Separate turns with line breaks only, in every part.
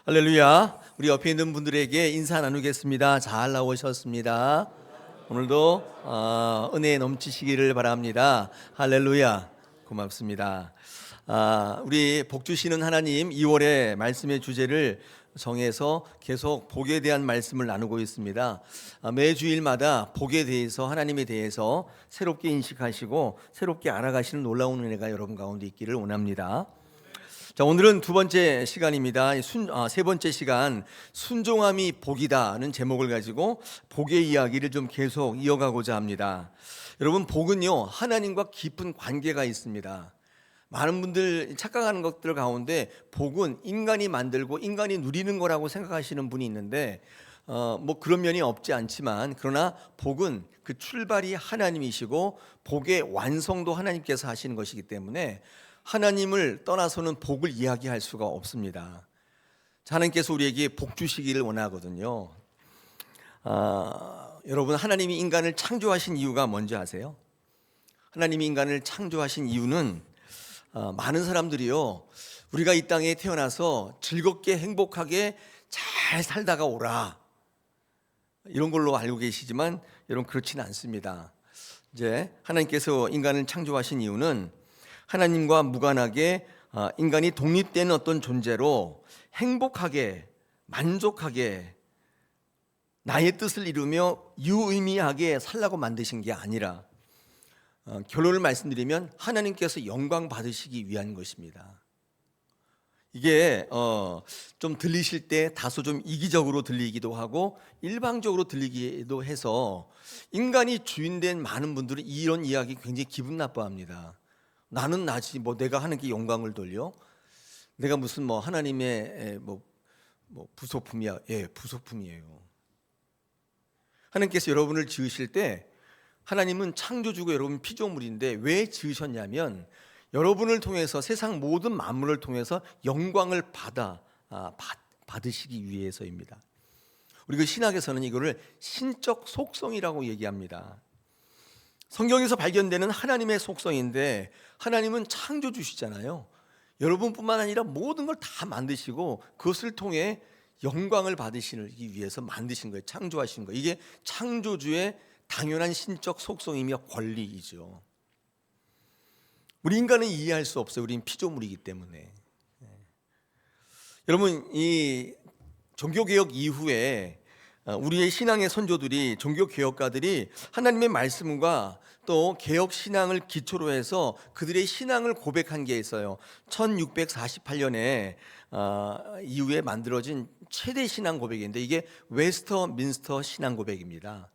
할렐루야. 우리 옆에 있는 분들에게 인사 나누겠습니다. 잘 나오셨습니다. 오늘도 은혜 넘치시기를 바랍니다. 할렐루야. 고맙습니다. 우리 복 주시는 하나님 2월에 말씀의 주제를 정해서 계속 복에 대한 말씀을 나누고 있습니다. 매주일마다 복에 대해서, 하나님에 대해서 새롭게 인식하시고 새롭게 알아가시는 놀라운 은혜가 여러분 가운데 있기를 원합니다. 자, 오늘은 두 번째 시간입니다. 세 번째 시간, 순종함이 복이다는 제목을 가지고 복의 이야기를 좀 계속 이어가고자 합니다. 여러분, 복은요, 하나님과 깊은 관계가 있습니다. 많은 분들 착각하는 것들 가운데 복은 인간이 만들고 인간이 누리는 거라고 생각하시는 분이 있는데 뭐 그런 면이 없지 않지만, 그러나 복은 그 출발이 하나님이시고 복의 완성도 하나님께서 하시는 것이기 때문에 하나님을 떠나서는 복을 이야기할 수가 없습니다. 하나님께서 우리에게 복 주시기를 원하거든요. 여러분, 하나님이 인간을 창조하신 이유가 뭔지 아세요? 하나님이 인간을 창조하신 이유는 많은 사람들이요, 우리가 이 땅에 태어나서 즐겁게 행복하게 잘 살다가 오라, 이런 걸로 알고 계시지만 여러분, 그렇지는 않습니다. 이제 하나님께서 인간을 창조하신 이유는 하나님과 무관하게 인간이 독립된 어떤 존재로 행복하게, 만족하게, 나의 뜻을 이루며 유의미하게 살라고 만드신 게 아니라, 결론을 말씀드리면 하나님께서 영광 받으시기 위한 것입니다. 이게 좀 들리실 때 다소 좀 이기적으로 들리기도 하고 일방적으로 들리기도 해서 인간이 주인된 많은 분들은 이런 이야기 굉장히 기분 나빠합니다. 나는 나지, 뭐 내가 하는 게 영광을 돌려? 내가 무슨 뭐 하나님의 뭐 부속품이야? 예, 부속품이에요. 하나님께서 여러분을 지으실 때 하나님은 창조주고 여러분 피조물인데 왜 지으셨냐면 여러분을 통해서, 세상 모든 만물을 통해서 영광을 받으시기 위해서입니다. 우리 그 신학에서는 이거를 신적 속성이라고 얘기합니다. 성경에서 발견되는 하나님의 속성인데, 하나님은 창조주시잖아요. 여러분뿐만 아니라 모든 걸 다 만드시고 그것을 통해 영광을 받으시기 위해서 만드신 거예요. 창조하신 거예요. 이게 창조주의 당연한 신적 속성이며 권리이죠. 우리 인간은 이해할 수 없어요. 우리는 피조물이기 때문에. 여러분, 이 종교개혁 이후에 우리의 신앙의 선조들이, 종교개혁가들이 하나님의 말씀과 또 개혁신앙을 기초로 해서 그들의 신앙을 고백한 게 있어요. 1648년에 이후에 만들어진 최대 신앙 고백인데, 이게 웨스터민스터 신앙 고백입니다.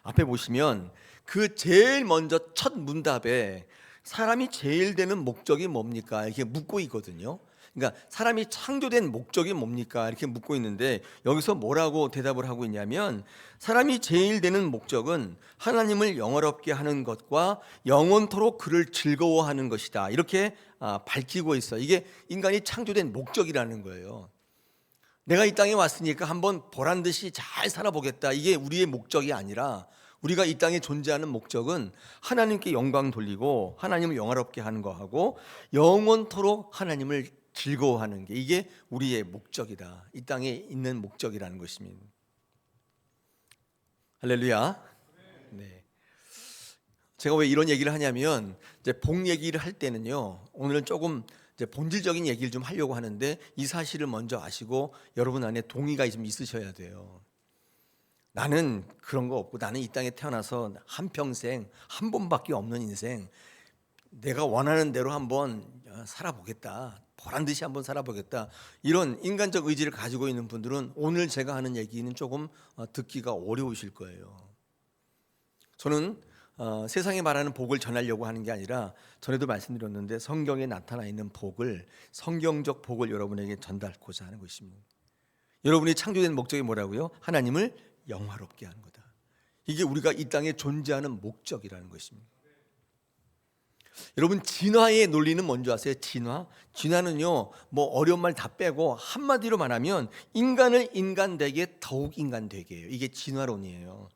앞에 보시면 그 제일 먼저 첫 문답에 사람이 제일 되는 목적이 뭡니까? 이렇게 묻고 있거든요. 그러니까 사람이 창조된 목적이 뭡니까? 이렇게 묻고 있는데, 여기서 뭐라고 대답을 하고 있냐면, 사람이 제일 되는 목적은 하나님을 영화롭게 하는 것과 영원토록 그를 즐거워하는 것이다, 이렇게 밝히고 있어요. 이게 인간이 창조된 목적이라는 거예요. 내가 이 땅에 왔으니까 한번 보란 듯이 잘 살아보겠다, 이게 우리의 목적이 아니라, 우리가 이 땅에 존재하는 목적은 하나님께 영광 돌리고 하나님을 영화롭게 하는 거하고 영원토록 하나님을 즐거워하는 게, 이게 우리의 목적이다, 이 땅에 있는 목적이라는 것입니다. 할렐루야. 네. 제가 왜 이런 얘기를 하냐면, 이제 복 얘기를 할 때는요, 오늘은 조금 이제 본질적인 얘기를 좀 하려고 하는데, 이 사실을 먼저 아시고 여러분 안에 동의가 좀 있으셔야 돼요. 나는 그런 거 없고, 나는 이 땅에 태어나서 한평생 한 번밖에 없는 인생, 내가 원하는 대로 한번 살아보겠다, 보란 듯이 한번 살아보겠다, 이런 인간적 의지를 가지고 있는 분들은 오늘 제가 하는 얘기는 조금 듣기가 어려우실 거예요. 저는 세상에 말하는 복을 전하려고 하는 게 아니라, 전에도 말씀드렸는데 성경에 나타나 있는 복을, 성경적 복을 여러분에게 전달하고자 하는 것입니다. 여러분이 창조된 목적이 뭐라고요? 하나님을 영화롭게 하는 거다. 이게 우리가 이 땅에 존재하는 목적이라는 것입니다. 여러분, 진화의 논리는 뭔지 아세요? 진화는요, 뭐 어려운 말 다 빼고 한마디로 말하면 인간을 인간되게 더욱 인간되게 해요. 이게 진화론이에요.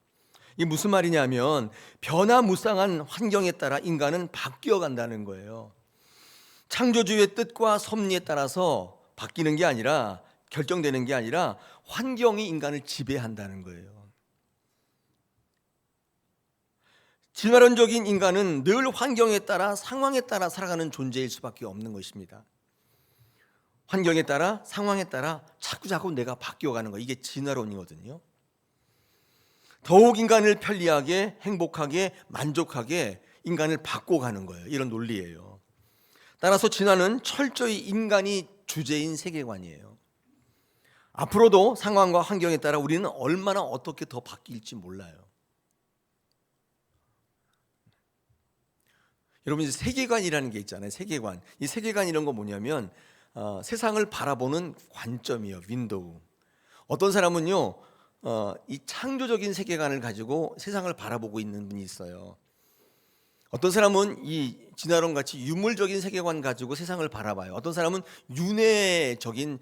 이게 무슨 말이냐면, 변화무쌍한 환경에 따라 인간은 바뀌어 간다는 거예요. 창조주의 뜻과 섭리에 따라서 바뀌는 게 아니라 결정되는 게 아니라 환경이 인간을 지배한다는 거예요. 진화론적인 인간은 늘 환경에 따라 상황에 따라 살아가는 존재일 수밖에 없는 것입니다. 환경에 따라 상황에 따라 자꾸 내가 바뀌어가는 거, 이게 진화론이거든요. 더욱 인간을 편리하게 행복하게 만족하게 인간을 바꿔가는 거예요. 이런 논리예요. 따라서 진화는 철저히 인간이 주제인 세계관이에요. 앞으로도 상황과 환경에 따라 우리는 얼마나 어떻게 더 바뀔지 몰라요. 여러분, 이제 세계관이라는 게 있잖아요. 세계관. 이 세계관 이런 거 뭐냐면 세상을 바라보는 관점이에요. 윈도우. 어떤 사람은요, 이 창조적인 세계관을 가지고 세상을 바라보고 있는 분이 있어요. 어떤 사람은 이 진화론 같이 유물적인 세계관 가지고 세상을 바라봐요. 어떤 사람은 윤회적인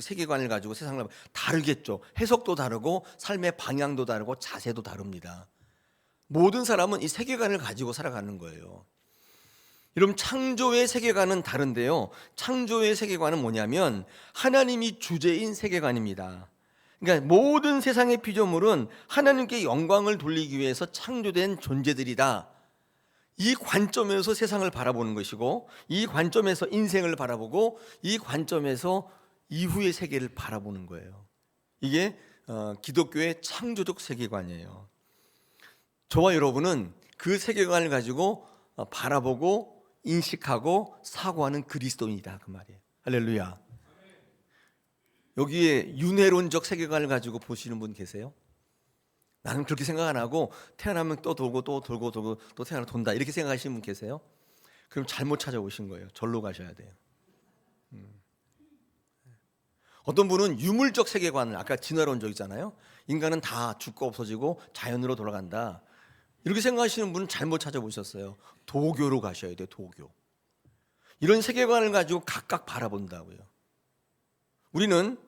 세계관을 가지고 세상을 다르겠죠. 해석도 다르고 삶의 방향도 다르고 자세도 다릅니다. 모든 사람은 이 세계관을 가지고 살아가는 거예요. 여러분, 창조의 세계관은 다른데요. 창조의 세계관은 뭐냐면 하나님이 주제인 세계관입니다. 그러니까 모든 세상의 피조물은 하나님께 영광을 돌리기 위해서 창조된 존재들이다. 이 관점에서 세상을 바라보는 것이고, 이 관점에서 인생을 바라보고, 이 관점에서 이후의 세계를 바라보는 거예요. 이게 기독교의 창조적 세계관이에요. 저와 여러분은 그 세계관을 가지고 바라보고 인식하고 사고하는 그리스도인이다, 그 말이에요. 할렐루야. 여기에 윤회론적 세계관을 가지고 보시는 분 계세요? 나는 그렇게 생각 안 하고 태어나면 또 돌고 또 돌고 돌고 또 태어나면 돈다, 이렇게 생각하시는 분 계세요? 그럼 잘못 찾아오신 거예요. 절로 가셔야 돼요. 어떤 분은 유물적 세계관을, 아까 진화론적이잖아요. 인간은 다 죽고 없어지고 자연으로 돌아간다, 이렇게 생각하시는 분은 잘못 찾아보셨어요. 도교로 가셔야 돼요. 도교. 이런 세계관을 가지고 각각 바라본다고요. 우리는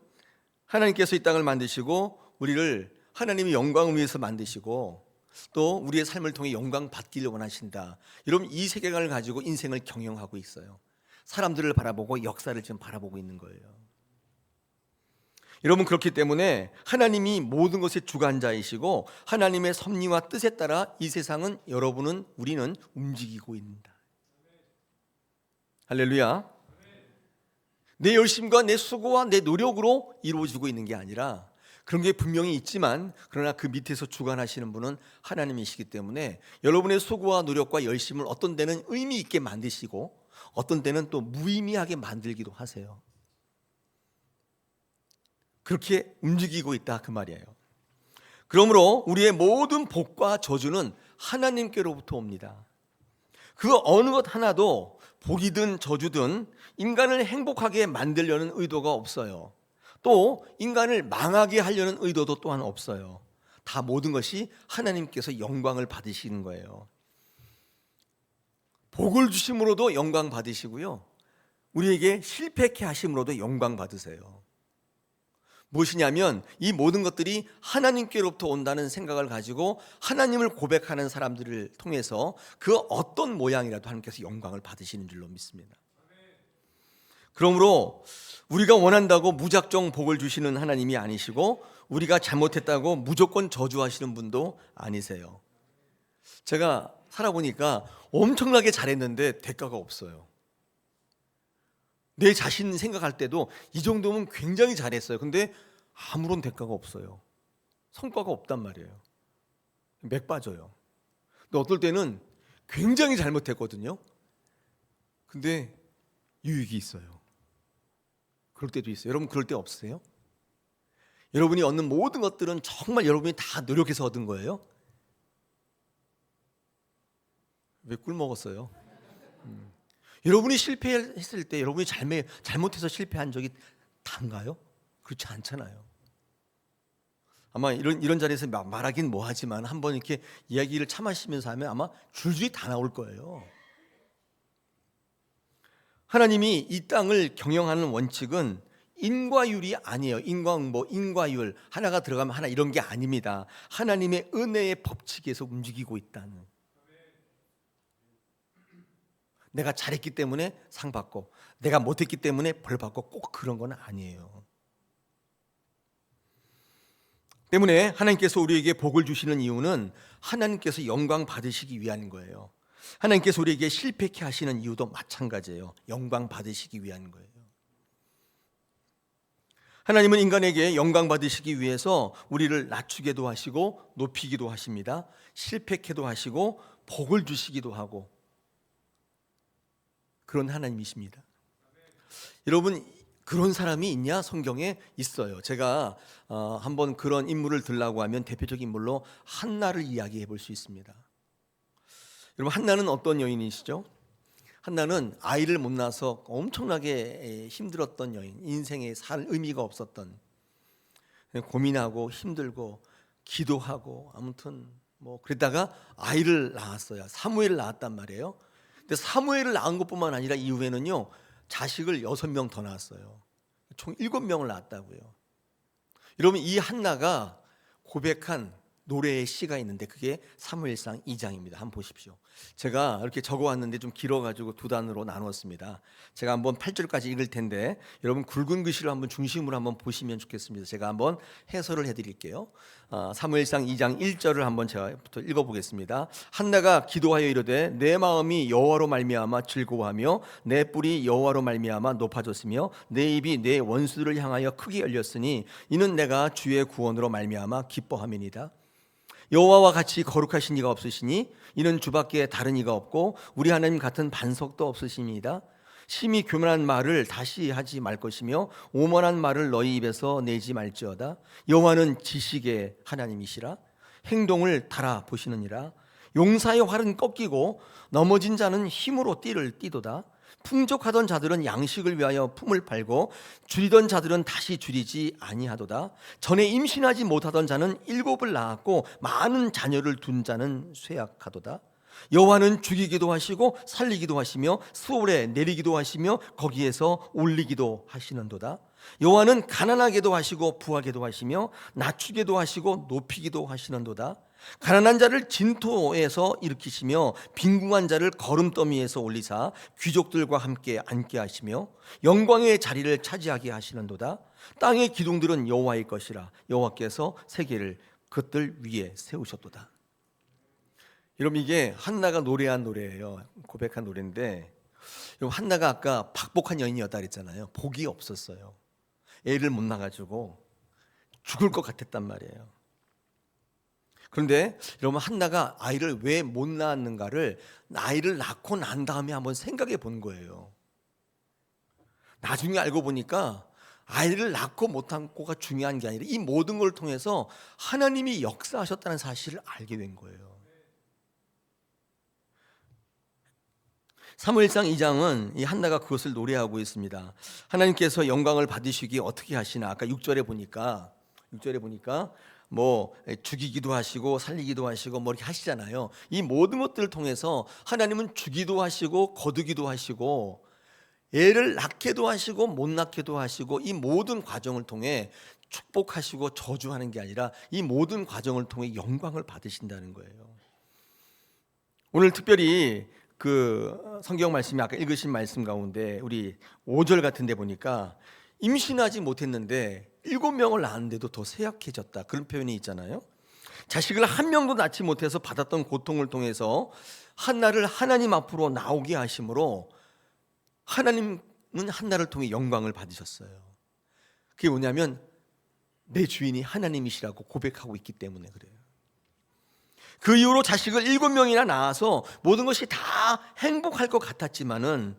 하나님께서 이 땅을 만드시고 우리를 하나님의 영광을 위해서 만드시고 또 우리의 삶을 통해 영광 받기를 원하신다. 여러분, 이 세계관을 가지고 인생을 경영하고 있어요. 사람들을 바라보고 역사를 지금 바라보고 있는 거예요. 여러분, 그렇기 때문에 하나님이 모든 것의 주관자이시고 하나님의 섭리와 뜻에 따라 이 세상은, 여러분은, 우리는 움직이고 있다. 할렐루야. 내 열심과 내 수고와 내 노력으로 이루어지고 있는 게 아니라, 그런 게 분명히 있지만 그러나 그 밑에서 주관하시는 분은 하나님이시기 때문에 여러분의 수고와 노력과 열심을 어떤 때는 의미 있게 만드시고 어떤 때는 또 무의미하게 만들기도 하세요. 그렇게 움직이고 있다, 그 말이에요. 그러므로 우리의 모든 복과 저주는 하나님께로부터 옵니다. 그 어느 것 하나도 복이든 저주든 인간을 행복하게 만들려는 의도가 없어요. 또 인간을 망하게 하려는 의도도 또한 없어요. 다 모든 것이 하나님께서 영광을 받으시는 거예요. 복을 주심으로도 영광 받으시고요, 우리에게 실패케 하심으로도 영광 받으세요. 무엇이냐면 이 모든 것들이 하나님께로부터 온다는 생각을 가지고 하나님을 고백하는 사람들을 통해서 그 어떤 모양이라도 하나님께서 영광을 받으시는 줄로 믿습니다. 그러므로 우리가 원한다고 무작정 복을 주시는 하나님이 아니시고 우리가 잘못했다고 무조건 저주하시는 분도 아니세요. 제가 살아보니까 엄청나게 잘했는데 대가가 없어요. 내 자신 생각할 때도 이 정도면 굉장히 잘했어요. 근데 아무런 대가가 없어요. 성과가 없단 말이에요. 맥 빠져요. 근데 어떨 때는 굉장히 잘못했거든요. 근데 유익이 있어요. 그럴 때도 있어요. 여러분, 그럴 때 없으세요? 여러분이 얻는 모든 것들은 정말 여러분이 다 노력해서 얻은 거예요? 왜 꿀 먹었어요? 여러분이 실패했을 때 여러분이 잘못해서 실패한 적이 단가요? 그렇지 않잖아요. 아마 이런 자리에서 말하긴 뭐하지만 한번 이렇게 이야기를 참으시면서 하면 아마 줄줄이 다 나올 거예요. 하나님이 이 땅을 경영하는 원칙은 인과율이 아니에요. 인과응보, 인과율 하나가 들어가면 하나, 이런 게 아닙니다. 하나님의 은혜의 법칙에서 움직이고 있다는. 내가 잘했기 때문에 상 받고 내가 못했기 때문에 벌 받고 꼭 그런 건 아니에요. 때문에 하나님께서 우리에게 복을 주시는 이유는 하나님께서 영광 받으시기 위한 거예요. 하나님께서 우리에게 실패케 하시는 이유도 마찬가지예요. 영광 받으시기 위한 거예요. 하나님은 인간에게 영광 받으시기 위해서 우리를 낮추기도 하시고 높이기도 하십니다. 실패케도 하시고 복을 주시기도 하고 그런 하나님이십니다. 여러분, 그런 사람이 있냐? 성경에 있어요. 제가 한번 그런 인물을 들라고 하면 대표적인 인물로 한나를 이야기해 볼 수 있습니다. 여러분, 한나는 어떤 여인이시죠? 한나는 아이를 못 낳아서 엄청나게 힘들었던 여인, 인생에 살 의미가 없었던, 고민하고 힘들고 기도하고 아무튼 뭐 그러다가 아이를 낳았어요. 사무엘을 낳았단 말이에요. 근데 사무엘을 낳은 것뿐만 아니라 이후에는요, 자식을 6명 더 낳았어요. 총 7명을 낳았다고요. 여러분, 이 한나가 고백한 노래의 시가 있는데 그게 사무엘상 2장입니다. 한번 보십시오. 제가 이렇게 적어왔는데 좀 길어가지고 2단으로 나누었습니다. 제가 한번 8절까지 읽을 텐데 여러분 굵은 글씨로 한번 중심으로 한번 보시면 좋겠습니다. 제가 한번 해설을 해드릴게요. 사무엘상 2장 1절을 한번 제가부터 읽어보겠습니다. 한나가 기도하여 이르되 내 마음이 여호와로 말미암아 즐거워하며 내 뿔이 여호와로 말미암아 높아졌으며 내 입이 내 원수들을 향하여 크게 열렸으니 이는 내가 주의 구원으로 말미암아 기뻐함이니이다. 여호와와 같이 거룩하신 이가 없으시니 이는 주밖에 다른 이가 없고 우리 하나님 같은 반석도 없으심이다. 심히 교만한 말을 다시 하지 말 것이며 오만한 말을 너희 입에서 내지 말지어다. 여호와는 지식의 하나님이시라. 행동을 달아 보시느니라. 용사의 활은 꺾이고 넘어진 자는 힘으로 띠를 띠도다. 풍족하던 자들은 양식을 위하여 품을 팔고 줄이던 자들은 다시 줄이지 아니하도다. 전에 임신하지 못하던 자는 7을 낳았고 많은 자녀를 둔 자는 쇠약하도다. 여호와는 죽이기도 하시고 살리기도 하시며 수월에 내리기도 하시며 거기에서 올리기도 하시는도다. 여호와는 가난하게도 하시고 부하게도 하시며 낮추게도 하시고 높이기도 하시는도다. 가난한 자를 진토에서 일으키시며 빈궁한 자를 거름더미에서 올리사 귀족들과 함께 앉게 하시며 영광의 자리를 차지하게 하시는도다. 땅의 기둥들은 여호와의 것이라. 여호와께서 세계를 그들 위에 세우셨도다. 여러분, 이게 한나가 노래한 노래예요. 고백한 노래인데, 여러분, 한나가 아까 박복한 여인이었다 그랬잖아요. 복이 없었어요. 애를 못 낳아가지고 죽을 것 같았단 말이에요. 그런데 여러분, 한나가 아이를 왜 못 낳았는가를 아이를 낳고 난 다음에 한번 생각해 본 거예요. 나중에 알고 보니까 아이를 낳고 못 낳고가 중요한 게 아니라 이 모든 걸 통해서 하나님이 역사하셨다는 사실을 알게 된 거예요. 사무엘상 2장은 이 한나가 그것을 노래하고 있습니다. 하나님께서 영광을 받으시기 어떻게 하시나? 아까 6절에 보니까 뭐 죽이기도 하시고 살리기도 하시고 뭐 이렇게 하시잖아요. 이 모든 것들을 통해서 하나님은 주기도 하시고 거두기도 하시고 애를 낳게도 하시고 못 낳게도 하시고 이 모든 과정을 통해 축복하시고 저주하는 게 아니라 이 모든 과정을 통해 영광을 받으신다는 거예요. 오늘 특별히 그 성경 말씀이 아까 읽으신 말씀 가운데 우리 5절 같은 데 보니까 임신하지 못했는데 7명을 낳았는데도 더 쇠약해졌다, 그런 표현이 있잖아요. 자식을 한 명도 낳지 못해서 받았던 고통을 통해서 한나를 하나님 앞으로 나오게 하심으로 하나님은 한나를 통해 영광을 받으셨어요. 그게 뭐냐면 내 주인이 하나님이시라고 고백하고 있기 때문에 그래요. 그 이후로 자식을 7명이나 낳아서 모든 것이 다 행복할 것 같았지만은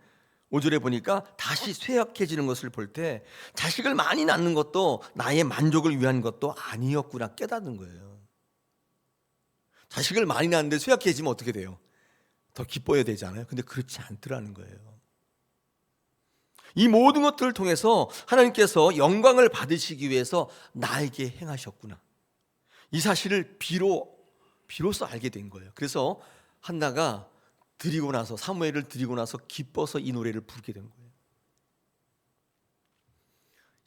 5절에 보니까 다시 쇠약해지는 것을 볼 때 자식을 많이 낳는 것도 나의 만족을 위한 것도 아니었구나 깨닫는 거예요. 자식을 많이 낳는데 쇠약해지면 어떻게 돼요? 더 기뻐야 되잖아요. 근데 그렇지 않더라는 거예요. 이 모든 것들을 통해서 하나님께서 영광을 받으시기 위해서 나에게 행하셨구나, 이 사실을 비로소 알게 된 거예요. 그래서 한나가 드리고 나서, 사무엘을 드리고 나서 기뻐서 이 노래를 부르게 된 거예요.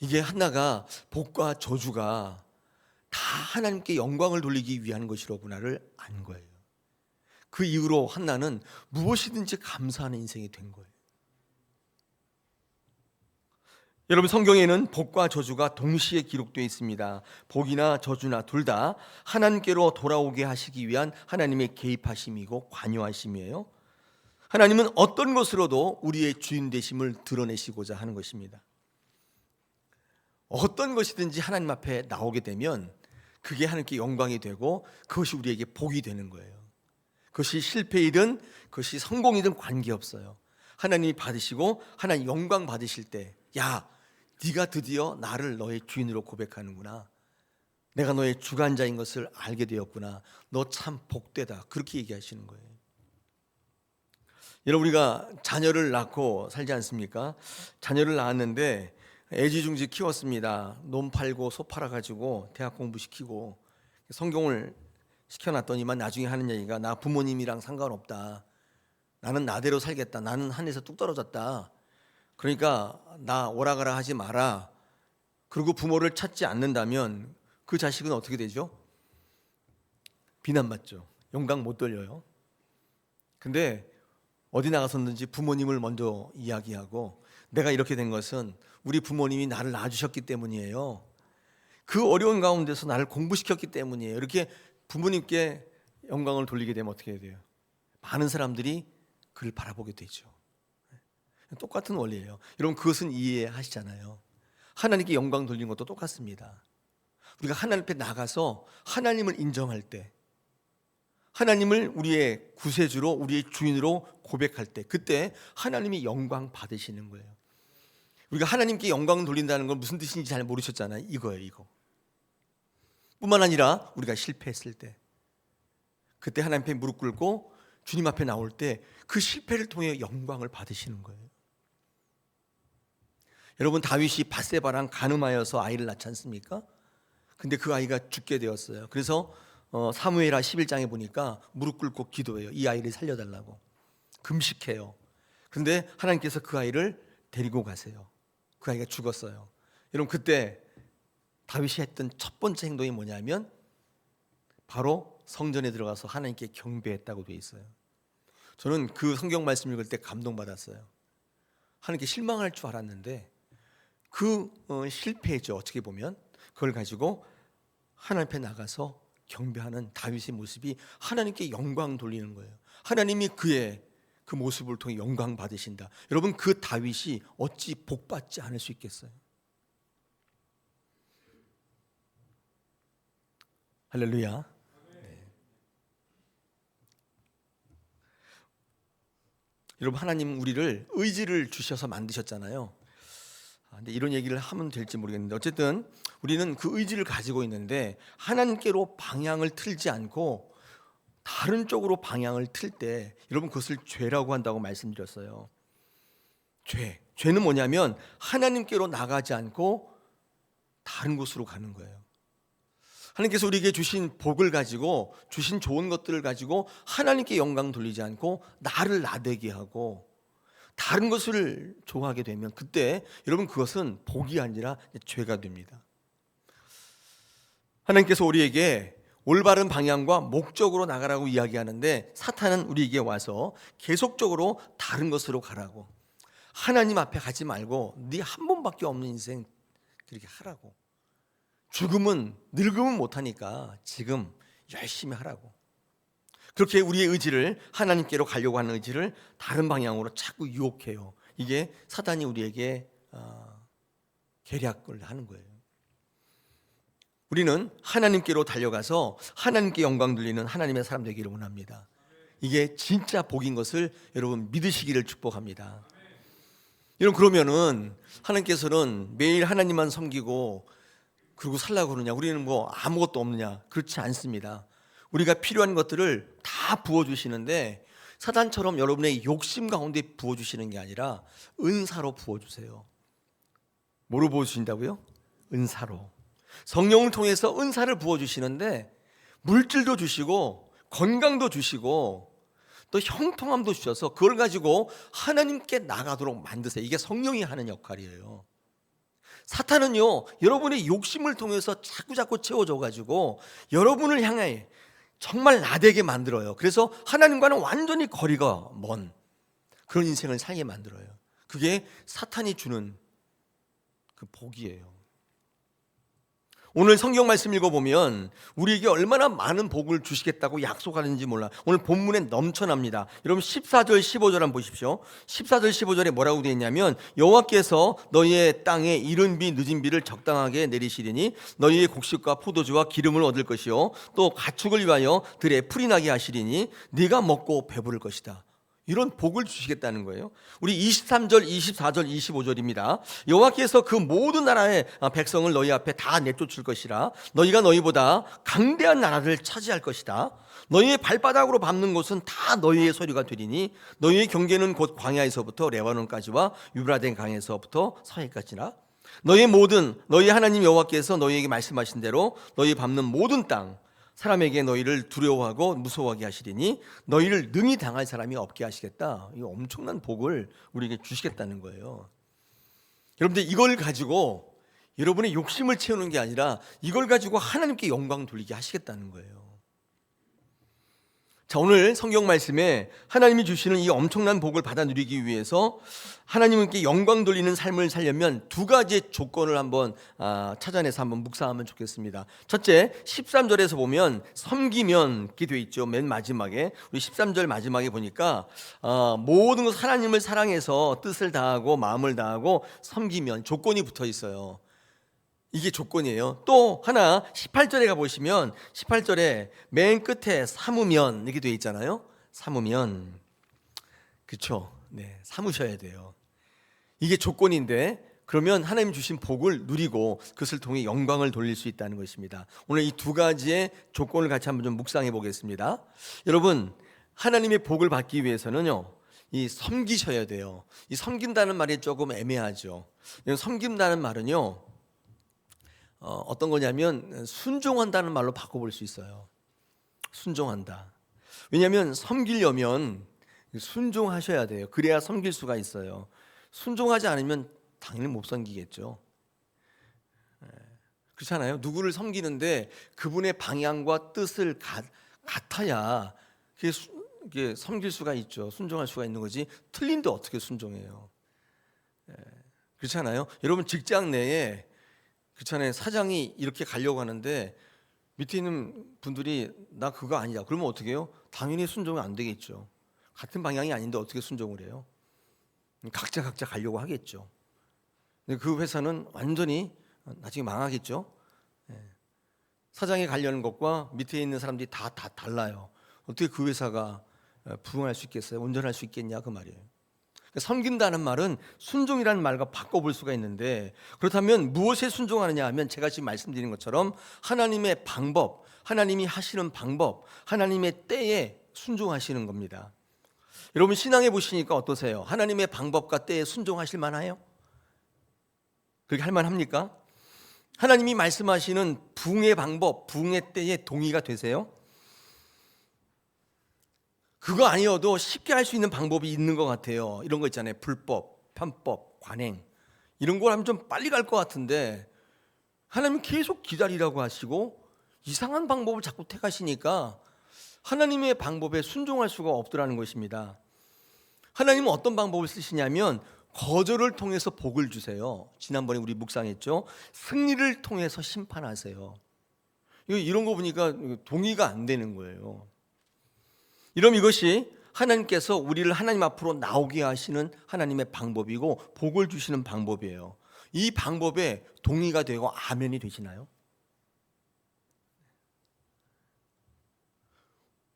이게 한나가 복과 저주가 다 하나님께 영광을 돌리기 위한 것이로구나를 안 거예요. 그 이후로 한나는 무엇이든지 감사하는 인생이 된 거예요. 여러분, 성경에는 복과 저주가 동시에 기록되어 있습니다. 복이나 저주나 둘 다 하나님께로 돌아오게 하시기 위한 하나님의 개입하심이고 관여하심이에요. 하나님은 어떤 것으로도 우리의 주인 되심을 드러내시고자 하는 것입니다. 어떤 것이든지 하나님 앞에 나오게 되면 그게 하나님께 영광이 되고 그것이 우리에게 복이 되는 거예요. 그것이 실패이든 그것이 성공이든 관계없어요. 하나님이 받으시고 하나님 영광 받으실 때, 야, 네가 드디어 나를 너의 주인으로 고백하는구나, 내가 너의 주관자인 것을 알게 되었구나, 너 참 복되다, 그렇게 얘기하시는 거예요. 여러분, 우리가 자녀를 낳고 살지 않습니까? 자녀를 낳았는데 애지중지 키웠습니다. 논 팔고 소 팔아가지고 대학 공부시키고 성경을 시켜놨더니만 나중에 하는 얘기가, 나 부모님이랑 상관없다, 나는 나대로 살겠다, 나는 하늘에서 뚝 떨어졌다, 그러니까 나 오라가라 하지 마라. 그리고 부모를 찾지 않는다면 그 자식은 어떻게 되죠? 비난받죠. 영광 못 돌려요. 근데 어디 나가서든지 부모님을 먼저 이야기하고, 내가 이렇게 된 것은 우리 부모님이 나를 낳아주셨기 때문이에요, 그 어려운 가운데서 나를 공부시켰기 때문이에요, 이렇게 부모님께 영광을 돌리게 되면 어떻게 돼요? 많은 사람들이 그를 바라보게 되죠. 똑같은 원리예요. 여러분, 그것은 이해하시잖아요. 하나님께 영광 돌리는 것도 똑같습니다. 우리가 하나님 앞에 나가서 하나님을 인정할 때, 하나님을 우리의 구세주로, 우리의 주인으로 고백할 때, 그때 하나님이 영광 받으시는 거예요. 우리가 하나님께 영광 돌린다는 건 무슨 뜻인지 잘 모르셨잖아요. 이거예요, 이거. 뿐만 아니라 우리가 실패했을 때, 그때 하나님 앞에 무릎 꿇고 주님 앞에 나올 때 그 실패를 통해 영광을 받으시는 거예요. 여러분, 다윗이 밧세바랑 간음하여서 아이를 낳지 않습니까? 근데 그 아이가 죽게 되었어요. 그래서 사무엘하 11장에 보니까 무릎 꿇고 기도해요. 이 아이를 살려달라고. 금식해요. 그런데 하나님께서 그 아이를 데리고 가세요. 그 아이가 죽었어요. 여러분, 그때 다윗이 했던 첫 번째 행동이 뭐냐면 바로 성전에 들어가서 하나님께 경배했다고 되어 있어요. 저는 그 성경 말씀 읽을 때 감동받았어요. 하나님께 실망할 줄 알았는데 그 실패죠. 어떻게 보면 그걸 가지고 하나님 앞에 나가서 경배하는 다윗의 모습이 하나님께 영광 돌리는 거예요. 하나님이 그의 그 모습을 통해 영광 받으신다. 여러분, 그 다윗이 어찌 복받지 않을 수 있겠어요? 할렐루야. 네. 여러분, 하나님 우리를 의지를 주셔서 만드셨잖아요. 근데 이런 얘기를 하면 될지 모르겠는데, 어쨌든 우리는 그 의지를 가지고 있는데 하나님께로 방향을 틀지 않고 다른 쪽으로 방향을 틀 때, 여러분, 그것을 죄라고 한다고 말씀드렸어요. 죄는 뭐냐면 하나님께로 나가지 않고 다른 곳으로 가는 거예요. 하나님께서 우리에게 주신 복을 가지고, 주신 좋은 것들을 가지고 하나님께 영광 돌리지 않고 나를 나대게 하고 다른 것을 좋아하게 되면 그때 여러분, 그것은 복이 아니라 죄가 됩니다. 하나님께서 우리에게 올바른 방향과 목적으로 나가라고 이야기하는데, 사탄은 우리에게 와서 계속적으로 다른 것으로 가라고, 하나님 앞에 가지 말고 네 한 번밖에 없는 인생 그렇게 하라고, 죽음은 늙으면 못하니까 지금 열심히 하라고, 그렇게 우리의 의지를, 하나님께로 가려고 하는 의지를 다른 방향으로 자꾸 유혹해요. 이게 사단이 우리에게 계략을 하는 거예요. 우리는 하나님께로 달려가서 하나님께 영광 돌리는 하나님의 사람 되기를 원합니다. 이게 진짜 복인 것을 여러분 믿으시기를 축복합니다. 여러분, 그러면은 하나님께서는 매일 하나님만 섬기고 그러고 살라고 그러냐? 우리는 뭐 아무것도 없느냐? 그렇지 않습니다. 우리가 필요한 것들을 다 부어주시는데, 사단처럼 여러분의 욕심 가운데 부어주시는 게 아니라 은사로 부어주세요. 뭐로 부어주신다고요? 은사로. 성령을 통해서 은사를 부어주시는데 물질도 주시고 건강도 주시고 또 형통함도 주셔서 그걸 가지고 하나님께 나가도록 만드세요. 이게 성령이 하는 역할이에요. 사탄은요, 여러분의 욕심을 통해서 자꾸 채워줘 가지고 여러분을 향해 정말 나대게 만들어요. 그래서 하나님과는 완전히 거리가 먼 그런 인생을 살게 만들어요. 그게 사탄이 주는 그 복이에요. 오늘 성경 말씀 읽어보면 우리에게 얼마나 많은 복을 주시겠다고 약속하는지 몰라. 오늘 본문에 넘쳐납니다. 여러분 14절 15절 한번 보십시오. 14절 15절에 뭐라고 되어 있냐면 여호와께서 너희의 땅에 이른 비 늦은 비를 적당하게 내리시리니 너희의 곡식과 포도주와 기름을 얻을 것이요 또 가축을 위하여 들에 풀이 나게 하시리니 네가 먹고 배부를 것이다. 이런 복을 주시겠다는 거예요. 우리 23절, 24절, 25절입니다. 여호와께서 그 모든 나라의 백성을 너희 앞에 다 내쫓을 것이라. 너희가 너희보다 강대한 나라를 차지할 것이다. 너희의 발바닥으로 밟는 곳은 다 너희의 소유가 되리니 너희의 경계는 곧 광야에서부터 레바논까지와 유브라데 강에서부터 서해까지라. 너희 하나님 여호와께서 너희에게 말씀하신 대로 너희 밟는 모든 땅 사람에게 너희를 두려워하고 무서워하게 하시리니 너희를 능히 당할 사람이 없게 하시겠다. 이 엄청난 복을 우리에게 주시겠다는 거예요. 여러분들 이걸 가지고 여러분의 욕심을 채우는 게 아니라 이걸 가지고 하나님께 영광 돌리게 하시겠다는 거예요. 자, 오늘 성경 말씀에 하나님이 주시는 이 엄청난 복을 받아 누리기 위해서 하나님께 영광 돌리는 삶을 살려면 두 가지의 조건을 한번 찾아내서 한번 묵상하면 좋겠습니다. 첫째, 13절에서 보면 섬기면 이렇게 되어 있죠. 맨 마지막에 우리 13절 마지막에 보니까 모든 것 하나님을 사랑해서 뜻을 다하고 마음을 다하고 섬기면 조건이 붙어 있어요. 이게 조건이에요. 또 하나 18절에 가보시면 18절에 맨 끝에 삼으면 이렇게 되어 있잖아요. 삼으면, 그렇죠? 네, 삼으셔야 돼요. 이게 조건인데 그러면 하나님 주신 복을 누리고 그것을 통해 영광을 돌릴 수 있다는 것입니다. 오늘 이 두 가지의 조건을 같이 한번 좀 묵상해 보겠습니다. 여러분, 하나님의 복을 받기 위해서는요, 이 섬기셔야 돼요. 이 섬긴다는 말이 조금 애매하죠. 섬긴다는 말은요, 어떤 거냐면 순종한다는 말로 바꿔볼 수 있어요. 순종한다. 왜냐하면 섬기려면 순종하셔야 돼요. 그래야 섬길 수가 있어요. 순종하지 않으면 당연히 못 섬기겠죠. 그렇잖아요. 누구를 섬기는데 그분의 방향과 뜻을 같아야 그게 섬길 수가 있죠. 순종할 수가 있는 거지. 틀린데 어떻게 순종해요? 그렇잖아요. 여러분 직장 내에 그렇잖아요. 사장이 이렇게 가려고 하는데 밑에 있는 분들이 나 그거 아니다. 그러면 어떻게 해요? 당연히 순종이 안 되겠죠. 같은 방향이 아닌데 어떻게 순종을 해요? 각자 가려고 하겠죠. 근데 그 회사는 완전히 나중에 망하겠죠. 사장이 가려는 것과 밑에 있는 사람들이 다 달라요. 어떻게 그 회사가 부흥할 수 있겠어요? 온전할 수 있겠냐 그 말이에요. 섬긴다는 말은 순종이라는 말과 바꿔볼 수가 있는데, 그렇다면 무엇에 순종하느냐 하면 제가 지금 말씀드린 것처럼 하나님의 방법, 하나님이 하시는 방법, 하나님의 때에 순종하시는 겁니다. 여러분 신앙해 보시니까 어떠세요? 하나님의 방법과 때에 순종하실 만해요? 그렇게 할 만합니까? 하나님이 말씀하시는 부흥의 방법, 부흥의 때에 동의가 되세요? 그거 아니어도 쉽게 할 수 있는 방법이 있는 것 같아요. 이런 거 있잖아요. 불법, 편법, 관행 이런 걸 하면 좀 빨리 갈 것 같은데 하나님 계속 기다리라고 하시고 이상한 방법을 자꾸 택하시니까 하나님의 방법에 순종할 수가 없더라는 것입니다. 하나님은 어떤 방법을 쓰시냐면 거절을 통해서 복을 주세요. 지난번에 우리 묵상했죠. 승리를 통해서 심판하세요. 이런 거 보니까 동의가 안 되는 거예요. 이럼 이것이 하나님께서 우리를 하나님 앞으로 나오게 하시는 하나님의 방법이고 복을 주시는 방법이에요. 이 방법에 동의가 되고 아멘이 되시나요?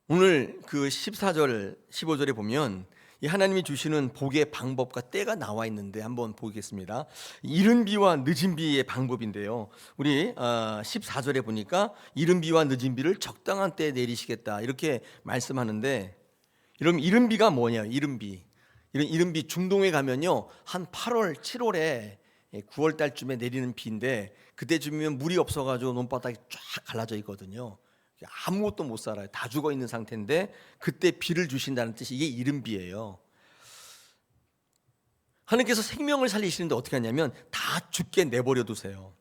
오늘 그 14절 15절에 보면 이 하나님이 주시는 복의 방법과 때가 나와 있는데 한번 보겠습니다. 이른 비와 늦은 비의 방법인데요. 우리 14절에 보니까 이른 비와 늦은 비를 적당한 때에 내리시겠다 이렇게 말씀하는데, 이런 이른 비가 뭐냐? 이른 비. 이른 비 중동에 가면요 한 8월 7월에 9월 달쯤에 내리는 비인데 그때쯤이면 물이 없어가지고 논바닥이 쫙 갈라져 있거든요. 아무것도 못 살아요. 다 죽어 있는 상태인데 그때 비를 주신다는 뜻이 이게 이른 비예요. 하나님께서 생명을 살리시는데 어떻게 하냐면 다 죽게 내버려 두세요.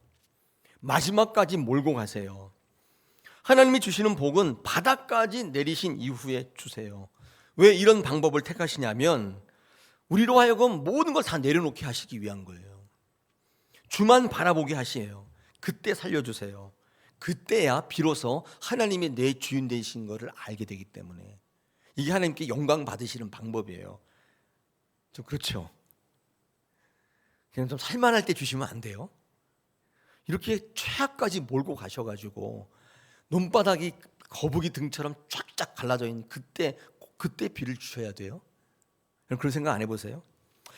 마지막까지 몰고 가세요. 하나님이 주시는 복은 바닥까지 내리신 이후에 주세요. 왜 이런 방법을 택하시냐면 우리로 하여금 모든 걸 다 내려놓게 하시기 위한 거예요. 주만 바라보게 하시에요. 그때 살려주세요. 그때야 비로소 하나님이 내 주인 되신 것을 알게 되기 때문에 이게 하나님께 영광 받으시는 방법이에요. 좀 그렇죠? 그냥 좀 살만할 때 주시면 안 돼요? 이렇게 최악까지 몰고 가셔가지고 논바닥이 거북이 등처럼 쫙쫙 갈라져 있는 그때 비를 주셔야 돼요? 그런 생각 안 해보세요?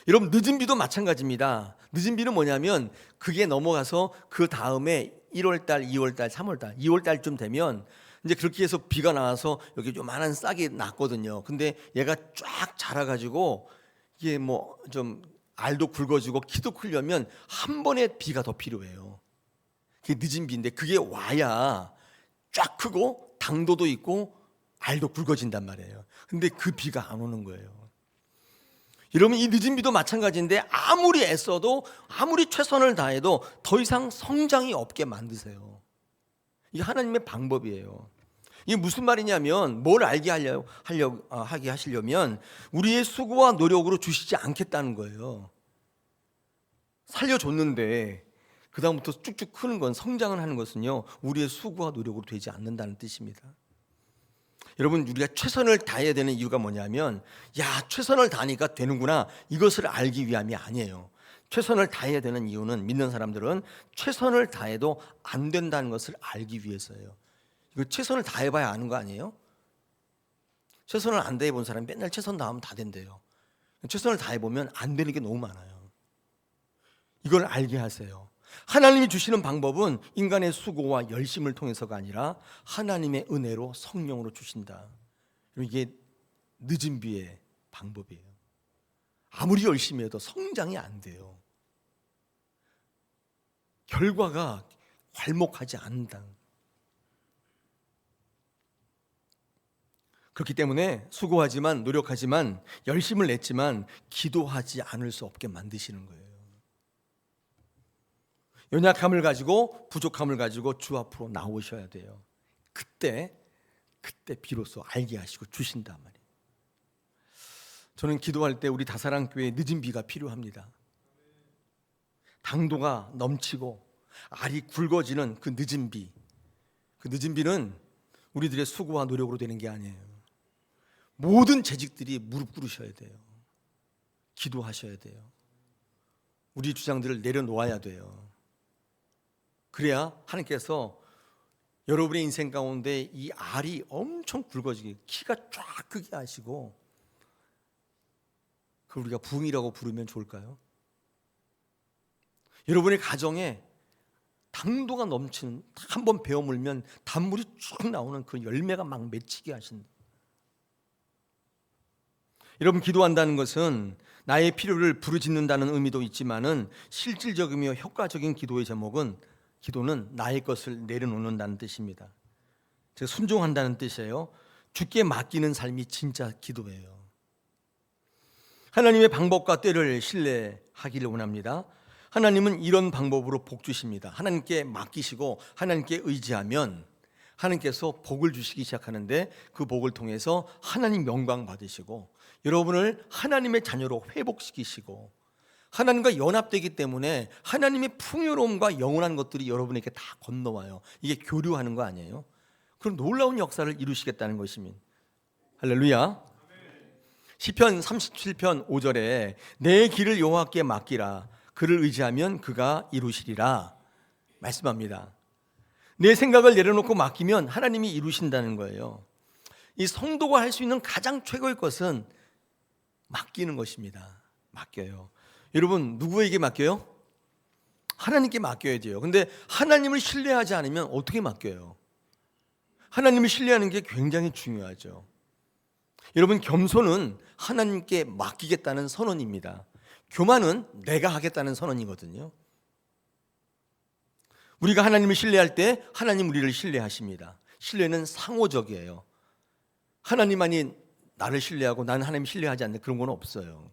여러분, 늦은 비도 마찬가지입니다. 늦은 비는 뭐냐면 그게 넘어가서 그 다음에 1월달, 2월달, 3월달, 2월달쯤 되면 이제 그렇게 해서 비가 나와서 여기 요만한 싹이 났거든요. 근데 얘가 쫙 자라가지고 이게 뭐 좀 알도 굵어지고 키도 크려면 한 번의 비가 더 필요해요. 그게 늦은 비인데 그게 와야 쫙 크고 당도도 있고 알도 굵어진단 말이에요. 근데 그 비가 안 오는 거예요. 여러분, 이 늦은 비도 마찬가지인데 아무리 애써도 아무리 최선을 다해도 더 이상 성장이 없게 만드세요. 이게 하나님의 방법이에요. 이게 무슨 말이냐면 뭘 알게 하게 하시려면 우리의 수고와 노력으로 주시지 않겠다는 거예요. 살려줬는데 그 다음부터 쭉쭉 크는 건, 성장을 하는 것은요, 우리의 수고와 노력으로 되지 않는다는 뜻입니다. 여러분, 우리가 최선을 다해야 되는 이유가 뭐냐면, 야, 최선을 다하니까 되는구나, 이것을 알기 위함이 아니에요. 최선을 다해야 되는 이유는, 믿는 사람들은 최선을 다해도 안 된다는 것을 알기 위해서예요. 이거 최선을 다해봐야 아는 거 아니에요? 최선을 안 다해본 사람이 맨날 최선 다하면 다 된대요. 최선을 다해보면 안 되는 게 너무 많아요. 이걸 알게 하세요. 하나님이 주시는 방법은 인간의 수고와 열심을 통해서가 아니라 하나님의 은혜로, 성령으로 주신다. 이게 늦은 비의 방법이에요. 아무리 열심히 해도 성장이 안 돼요. 결과가 괄목하지 않는다. 그렇기 때문에 수고하지만, 노력하지만, 열심을 냈지만 기도하지 않을 수 없게 만드시는 거예요. 연약함을 가지고, 부족함을 가지고 주 앞으로 나오셔야 돼요. 그때 비로소 알게 하시고 주신단 말이에요. 저는 기도할 때 우리 다사랑교회에 늦은 비가 필요합니다. 당도가 넘치고 알이 굵어지는 그 늦은 비, 그 늦은 비는 우리들의 수고와 노력으로 되는 게 아니에요. 모든 재직들이 무릎 꿇으셔야 돼요. 기도하셔야 돼요. 우리 주장들을 내려놓아야 돼요. 그래야 하나님께서 여러분의 인생 가운데 이 알이 엄청 굵어지게, 키가 쫙 크게 하시고, 그걸 우리가 부흥이라고 부르면 좋을까요? 여러분의 가정에 당도가 넘치는, 한번 베어 물면 단물이 쭉 나오는 그 열매가 막 맺히게 하신다. 여러분, 기도한다는 것은 나의 필요를 부르짖는다는 의미도 있지만은 실질적이며 효과적인 기도는 나의 것을 내려놓는다는 뜻입니다. 즉, 순종한다는 뜻이에요. 주께 맡기는 삶이 진짜 기도예요. 하나님의 방법과 때를 신뢰하기를 원합니다. 하나님은 이런 방법으로 복 주십니다. 하나님께 맡기시고 하나님께 의지하면 하나님께서 복을 주시기 시작하는데, 그 복을 통해서 하나님 영광 받으시고 여러분을 하나님의 자녀로 회복시키시고 하나님과 연합되기 때문에 하나님의 풍요로움과 영원한 것들이 여러분에게 다 건너와요. 이게 교류하는 거 아니에요? 그럼 놀라운 역사를 이루시겠다는 것입니다. 할렐루야. 시편 37편 5절에 내 길을 여호와께 맡기라, 그를 의지하면 그가 이루시리라 말씀합니다. 내 생각을 내려놓고 맡기면 하나님이 이루신다는 거예요. 이 성도가 할 수 있는 가장 최고의 것은 맡기는 것입니다. 맡겨요. 여러분, 누구에게 맡겨요? 하나님께 맡겨야 돼요. 근데 하나님을 신뢰하지 않으면 어떻게 맡겨요? 하나님을 신뢰하는 게 굉장히 중요하죠. 여러분, 겸손은 하나님께 맡기겠다는 선언입니다. 교만은 내가 하겠다는 선언이거든요. 우리가 하나님을 신뢰할 때 하나님 우리를 신뢰하십니다. 신뢰는 상호적이에요. 하나님만이 나를 신뢰하고 나는 하나님 신뢰하지 않는 그런 건 없어요.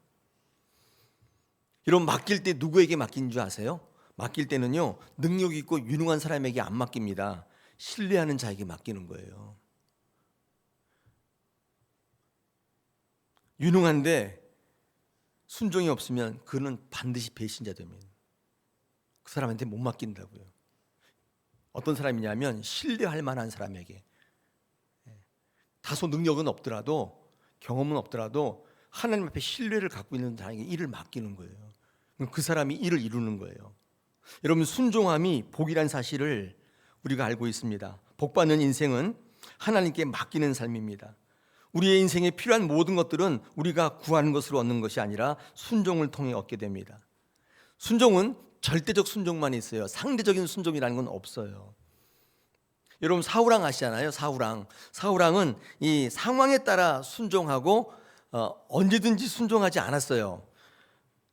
여러분, 맡길 때 누구에게 맡긴 줄 아세요? 맡길 때는요, 능력 있고 유능한 사람에게 안 맡깁니다. 신뢰하는 자에게 맡기는 거예요. 유능한데 순종이 없으면 그는 반드시 배신자 됩니다. 그 사람한테 못 맡긴다고요. 어떤 사람이냐면 신뢰할 만한 사람에게, 다소 능력은 없더라도 경험은 없더라도 하나님 앞에 신뢰를 갖고 있는 사람에게 일을 맡기는 거예요. 그 사람이 일을 이루는 거예요. 여러분, 순종함이 복이란 사실을 우리가 알고 있습니다. 복받는 인생은 하나님께 맡기는 삶입니다. 우리의 인생에 필요한 모든 것들은 우리가 구하는 것으로 얻는 것이 아니라 순종을 통해 얻게 됩니다. 순종은 절대적 순종만 있어요. 상대적인 순종이라는 건 없어요. 여러분, 사우랑 아시잖아요. 사우랑은 이 상황에 따라 순종하고 언제든지 순종하지 않았어요.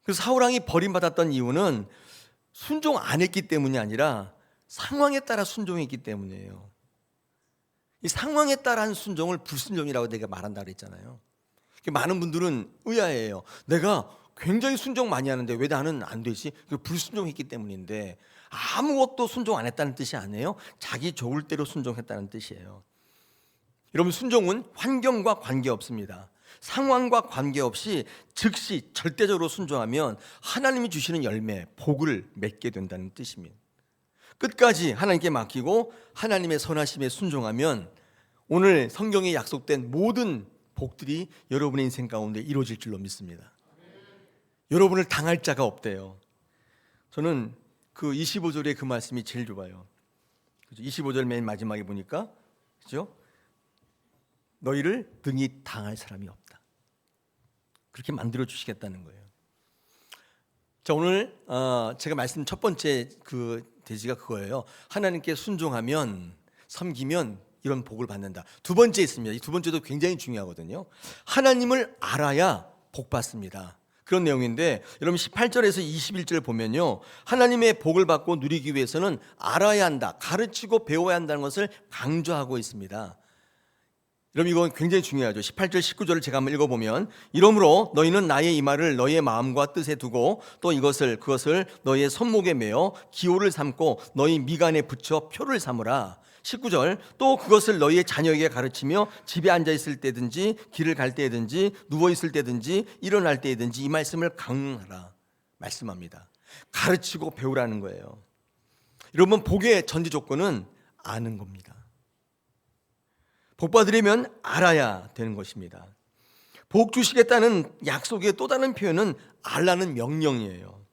그 사우랑이 버림받았던 이유는 순종 안 했기 때문이 아니라 상황에 따라 순종했기 때문이에요. 이 상황에 따른 순종을 불순종이라고 내가 말한다 그랬잖아요. 많은 분들은 의아해요. 내가 굉장히 순종 많이 하는데 왜 나는 안 되지? 불순종했기 때문인데, 아무것도 순종 안 했다는 뜻이 아니에요. 자기 좋을 대로 순종했다는 뜻이에요. 여러분, 순종은 환경과 관계없습니다. 상황과 관계없이 즉시 절대적으로 순종하면 하나님이 주시는 열매, 복을 맺게 된다는 뜻입니다. 끝까지 하나님께 맡기고 하나님의 선하심에 순종하면 오늘 성경에 약속된 모든 복들이 여러분의 인생 가운데 이루어질 줄로 믿습니다. 여러분을 당할 자가 없대요. 저는 그 25절의 그 말씀이 제일 좋아요. 25절 맨 마지막에 보니까, 그죠? 너희를 등이 당할 사람이 없다. 그렇게 만들어 주시겠다는 거예요. 자, 오늘 제가 말씀 첫 번째 그 대지가 그거예요. 하나님께 순종하면, 섬기면 이런 복을 받는다. 두 번째 있습니다. 이 두 번째도 굉장히 중요하거든요. 하나님을 알아야 복 받습니다. 그런 내용인데, 여러분 18절에서 21절 보면요, 하나님의 복을 받고 누리기 위해서는 알아야 한다, 가르치고 배워야 한다는 것을 강조하고 있습니다. 여러분, 이건 굉장히 중요하죠. 18절 19절을 제가 한번 읽어보면, 이러므로 너희는 나의 이 말을 너희의 마음과 뜻에 두고 또 그것을 너희의 손목에 매어 기호를 삼고 너희 미간에 붙여 표를 삼으라. 19절, 또 그것을 너희의 자녀에게 가르치며 집에 앉아 있을 때든지 길을 갈 때든지 누워 있을 때든지 일어날 때든지 이 말씀을 강론하라 말씀합니다. 가르치고 배우라는 거예요. 여러분, 복의 전제 조건은 아는 겁니다. 복 받으려면 알아야 되는 것입니다. 복 주시겠다는 약속의 또 다른 표현은 알라는 명령이에요.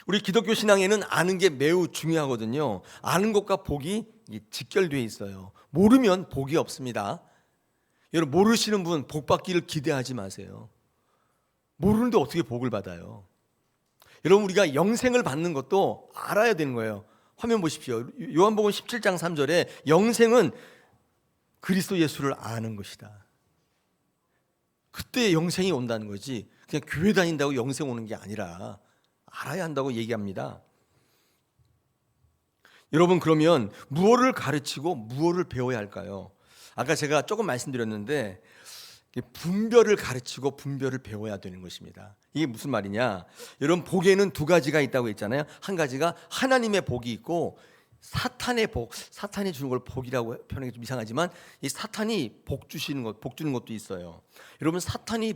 우리 기독교 신앙에는 아는 게 매우 중요하거든요. 아는 것과 복이 직결되어 있어요. 모르면 복이 없습니다. 여러분, 모르시는 분 복 받기를 기대하지 마세요. 모르는데 어떻게 복을 받아요? 여러분, 우리가 영생을 받는 것도 알아야 되는 거예요. 화면 보십시오. 요한복음 17장 3절에 영생은 그리스도 예수를 아는 것이다. 그때 영생이 온다는 거지, 그냥 교회 다닌다고 영생 오는 게 아니라 알아야 한다고 얘기합니다. 여러분, 그러면 무엇을 가르치고 무엇을 배워야 할까요? 아까 제가 조금 말씀드렸는데, 분별을 가르치고 분별을 배워야 되는 것입니다. 이게 무슨 말이냐? 여러분, 복에는 두 가지가 있다고 했잖아요. 한 가지가 하나님의 복이 있고 사탄의 복. 사탄이 주는 걸 복이라고 표현하기 좀 이상하지만, 이 사탄이 복 주시는 것, 복 주는 것도 있어요. 여러분, 사탄이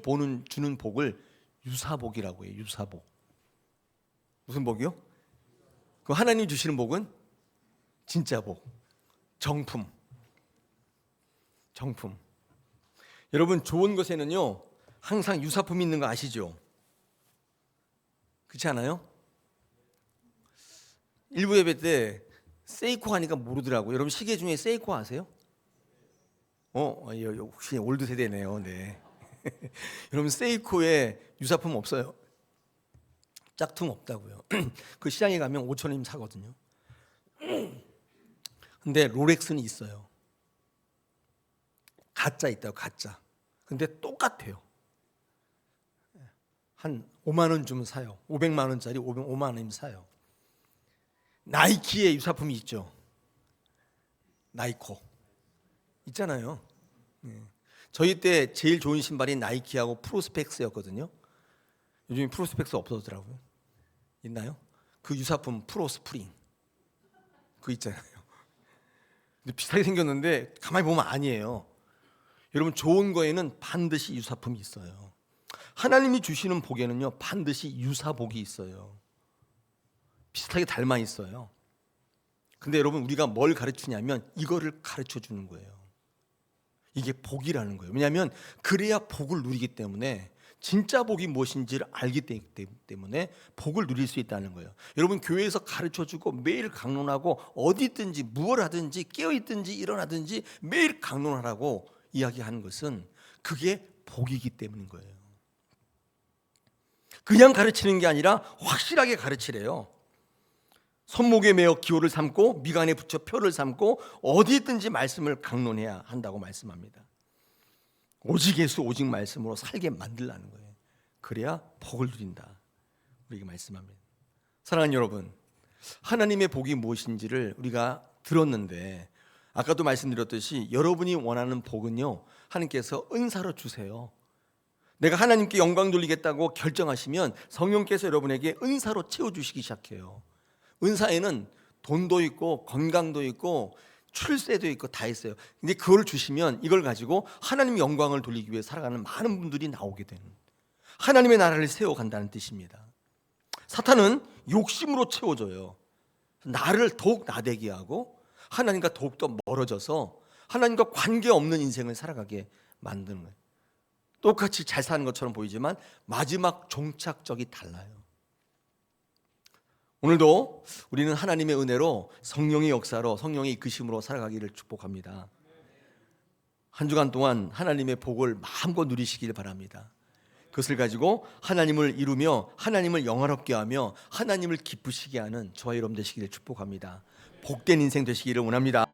주는 복을 유사복이라고 해요. 유사복. 무슨 복이요? 그 하나님 주시는 복은 진짜 복, 정품. 여러분, 좋은 것에는요 항상 유사품이 있는 거 아시죠? 그렇지 않아요? 일부 예배 때 세이코 하니까 모르더라고요. 여러분, 시계 중에 세이코 아세요? 혹시 올드 세대네요. 네. 여러분, 세이코에 유사품 없어요. 짝퉁 없다고요. 그 시장에 가면 5,000원이면 사거든요. 근데 롤렉스는 있어요. 가짜 있다고, 가짜. 근데 똑같아요. 한 5만 원 주면 사요. 500만 원짜리 5만 원이면 사요. 나이키의 유사품이 있죠. 나이코 있잖아요. 저희 때 제일 좋은 신발이 나이키하고 프로스펙스였거든요. 요즘 프로스펙스 없어졌더라고요. 있나요? 그 유사품 프로스프링 그거 있잖아요. 근데 비슷하게 생겼는데 가만히 보면 아니에요. 여러분, 좋은 거에는 반드시 유사품이 있어요. 하나님이 주시는 복에는요 반드시 유사복이 있어요. 비슷하게 닮아 있어요. 근데 여러분, 우리가 뭘 가르치냐면 이거를 가르쳐 주는 거예요. 이게 복이라는 거예요. 왜냐하면 그래야 복을 누리기 때문에, 진짜 복이 무엇인지를 알기 때문에 복을 누릴 수 있다는 거예요. 여러분, 교회에서 가르쳐주고 매일 강론하고 어디 있든지 무엇 하든지 깨어있든지 일어나든지 매일 강론하라고 이야기하는 것은 그게 복이기 때문인 거예요. 그냥 가르치는 게 아니라 확실하게 가르치래요. 손목에 매어 기호를 삼고 미간에 붙여 표를 삼고 어디 있든지 말씀을 강론해야 한다고 말씀합니다. 오직 예수 오직 말씀으로 살게 만들라는 거예요. 그래야 복을 누린다, 우리에게 말씀합니다. 사랑하는 여러분, 하나님의 복이 무엇인지를 우리가 들었는데, 아까도 말씀드렸듯이 여러분이 원하는 복은요, 하나님께서 은사로 주세요. 내가 하나님께 영광 돌리겠다고 결정하시면 성령께서 여러분에게 은사로 채워주시기 시작해요. 은사에는 돈도 있고 건강도 있고 출세도 있고 다 있어요. 근데 그걸 주시면 이걸 가지고 하나님 영광을 돌리기 위해 살아가는 많은 분들이 나오게 되는, 하나님의 나라를 세워간다는 뜻입니다. 사탄은 욕심으로 채워줘요. 나를 더욱 나대게 하고 하나님과 더욱더 멀어져서 하나님과 관계없는 인생을 살아가게 만드는 거예요. 똑같이 잘 사는 것처럼 보이지만 마지막 종착적이 달라요. 오늘도 우리는 하나님의 은혜로 성령의 역사로, 성령의 이끄심으로 살아가기를 축복합니다. 한 주간 동안 하나님의 복을 마음껏 누리시길 바랍니다. 그것을 가지고 하나님을 이루며 하나님을 영화롭게 하며 하나님을 기쁘시게 하는 저와 여러분 되시기를 축복합니다. 복된 인생 되시기를 원합니다.